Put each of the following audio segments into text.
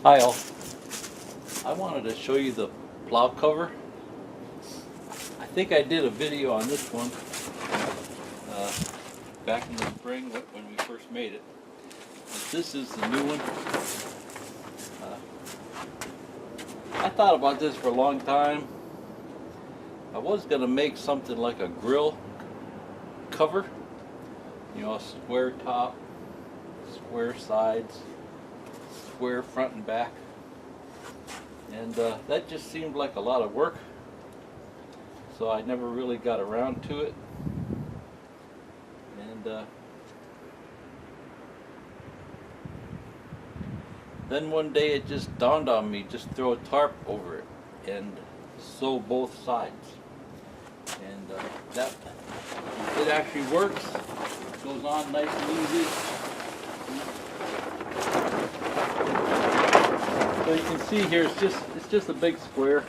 Hi all. I wanted to show you the plow cover. I think I did a video on this one back in the spring when we first made it. But this is the new one. I thought about this for a long time. I was going to make something like a grill cover. You know, a square top, square sides, square front and back. And that just seemed like a lot of work, so I never really got around to it. And then one day it just dawned on me, just throw a tarp over it and sew both sides. And that it actually works. It goes on nice and easy. So you can see here, it's just a big square.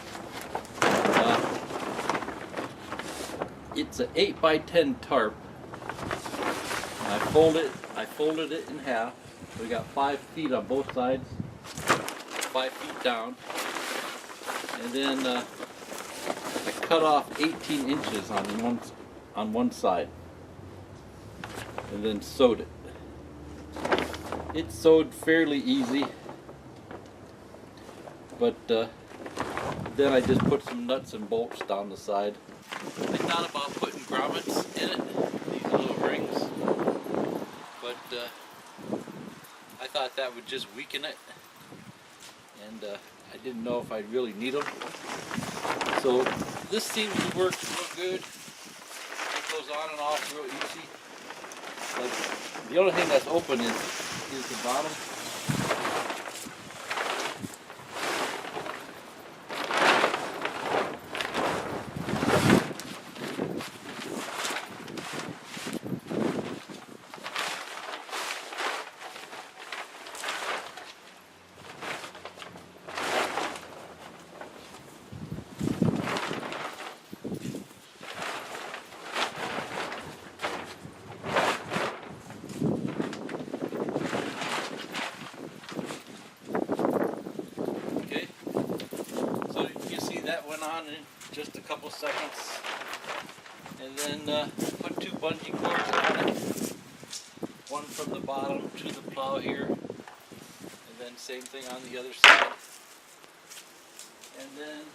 It's an 8x10 tarp. I folded it in half. We got 5 feet on both sides, 5 feet down, and then I cut off 18 inches on one side, and then sewed it. It sewed fairly easy. But then I just put some nuts and bolts down the side. I thought about putting grommets in it, these little rings, but I thought that would just weaken it, and I didn't know if I'd really need them. So this seems to work real good. It goes on and off real easy. Like, the only thing that's open is the bottom. That went on in just a couple seconds, and then put 2 bungee cords on it, one from the bottom to the plow here, and then same thing on the other side. And then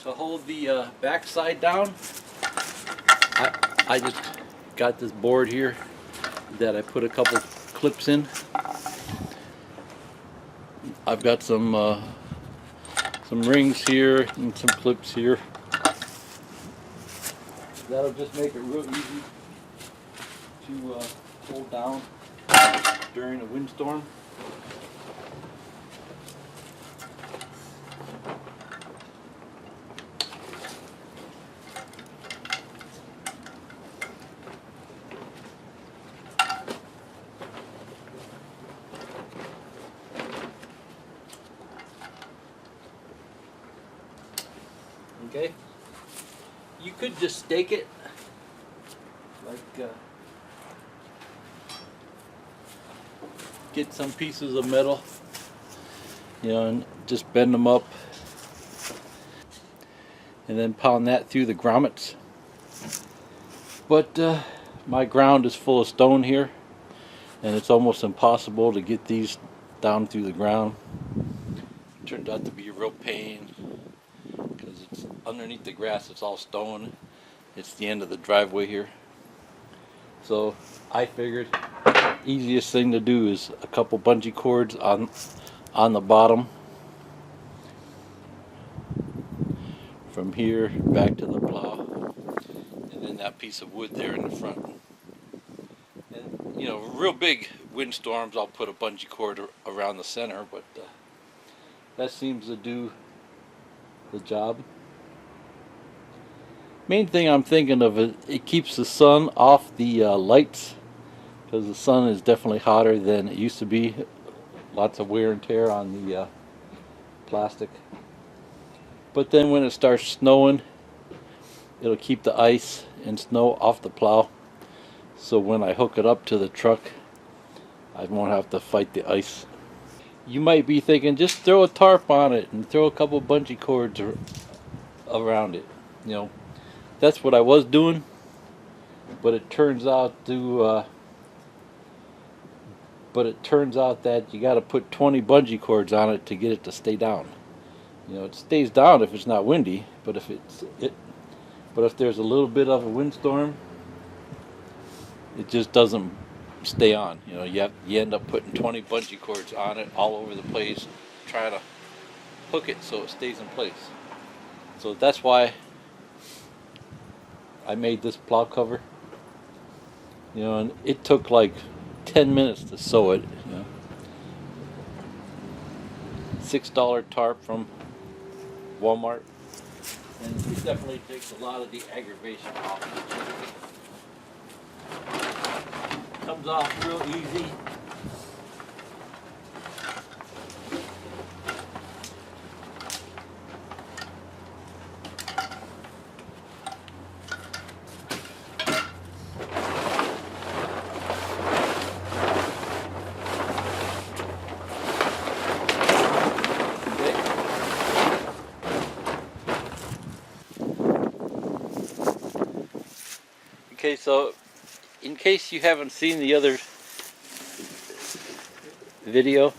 to hold the back side down, I just got this board here that I put a couple clips in. I've got some rings here and some clips here. That'll just make it real easy to hold down during a windstorm. Okay, you could just stake it, like get some pieces of metal, you know, and just bend them up, and then pound that through the grommets. But my ground is full of stone here, and it's almost impossible to get these down through the ground. It turned out to be a real pain. It's underneath the grass, it's all stone. It's the end of the driveway here. So I figured easiest thing to do is a couple bungee cords on the bottom from here back to the plow, and then that piece of wood there in the front. And you know, real big windstorms I'll put a bungee cord around the center, but that seems to do the job. Main thing I'm thinking of is it keeps the sun off the lights, because the sun is definitely hotter than it used to be. Lots of wear and tear on the plastic. But then when it starts snowing, it'll keep the ice and snow off the plow. So when I hook it up to the truck, I won't have to fight the ice. You might be thinking, just throw a tarp on it and throw a couple bungee cords around it. You know, that's what I was doing, but it turns out that you got to put 20 bungee cords on it to get it to stay down. You know, it stays down if it's not windy, but if there's a little bit of a windstorm, it just doesn't stay on. You know, you end up putting 20 bungee cords on it all over the place, trying to hook it so it stays in place. So that's why I made this plow cover. You know, and it took like 10 minutes to sew it. You know, $6 tarp from Walmart, and it definitely takes a lot of the aggravation off. Comes off real easy. Okay, so in case you haven't seen the other video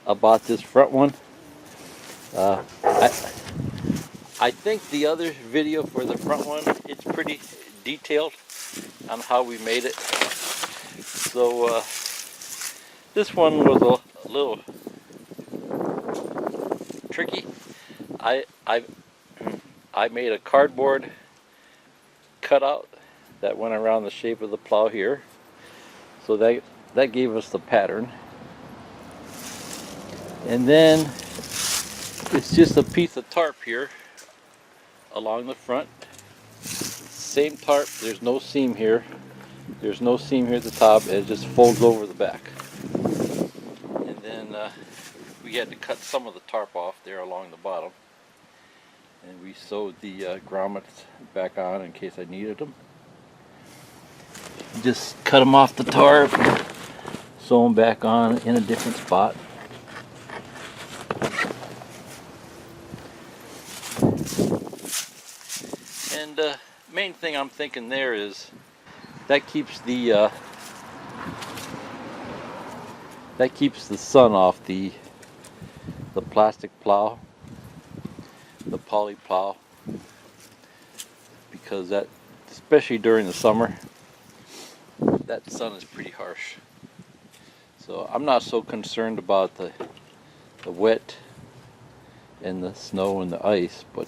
about this front one, I think the other video for the front one, it's pretty detailed on how we made it. So this one was a little tricky. I made a cardboard cutout that went around the shape of the plow here, so that gave us the pattern. And then it's just a piece of tarp here along the front. Same tarp, there's no seam here. There's no seam here at the top, and it just folds over the back. And then we had to cut some of the tarp off there along the bottom. And we sewed the grommets back on in case I needed them. Just cut them off the tarp, sew them back on in a different spot. And main thing I'm thinking there is that keeps the sun off the plastic plow, the poly plow, because that, especially during the summer, that sun is pretty harsh. So I'm not so concerned about the wet and the snow and the ice, but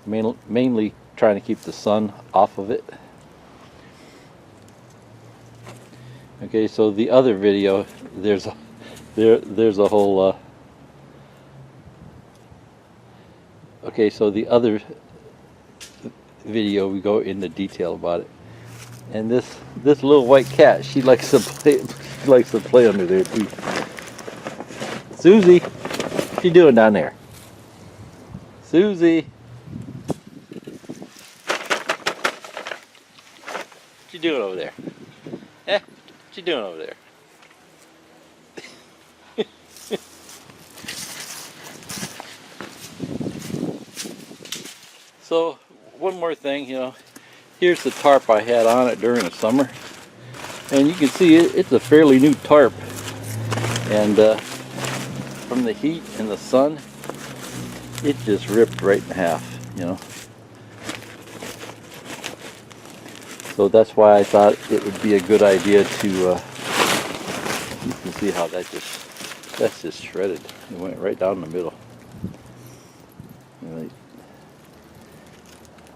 mainly trying to keep the sun off of it. Okay, so the other video, there's a whole okay, so the other video we go into detail about it. And this little white cat, she likes to play under there too. Susie, what you doing down there? Susie, what you doing over there? Eh? What you doing over there? So one more thing, you know, here's the tarp I had on it during the summer, and you can see it's a fairly new tarp, and from the heat and the sun, it just ripped right in half, you know. So that's why I thought it would be a good idea to, you can see how that's just shredded. It went right down the middle. You know,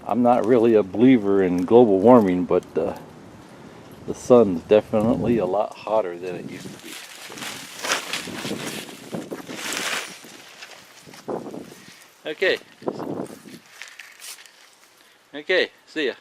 I'm not really a believer in global warming, but the sun's definitely a lot hotter than it used to be. Okay. Okay, see ya.